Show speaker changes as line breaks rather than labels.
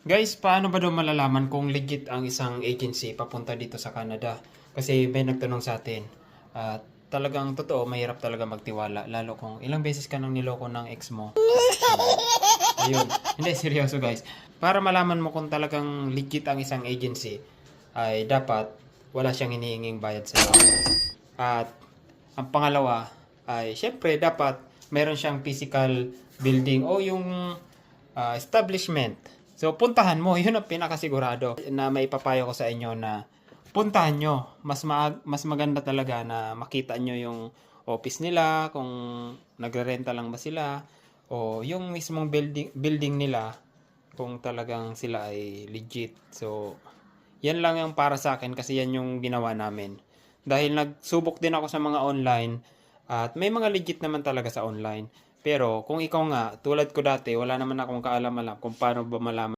Guys, paano ba daw malalaman kung legit ang isang agency papunta dito sa Canada? Kasi may nagtanong sa atin. At talagang totoo, mahirap talaga magtiwala. Lalo kung ilang beses ka nang niloko ng ex mo. Ayun. Hindi, seryoso guys. Para malaman mo kung talagang legit ang isang agency, ay dapat wala siyang hinihinging bayad sa iyo. At ang pangalawa ay syempre dapat meron siyang physical building o yung establishment. So puntahan mo, yun ang pinakasigurado na maipapayo ko sa inyo na puntahan nyo. Mas maganda talaga na makita nyo yung office nila, kung nagrerenta lang ba sila, o yung mismong building nila, kung talagang sila ay legit. So, yan lang yung para sa akin kasi yan yung ginawa namin. Dahil nagsubok din ako sa mga online at may mga legit naman talaga sa online. Pero kung ikaw nga, tulad ko dati, wala naman akong kaalam-alam kung paano ba malaman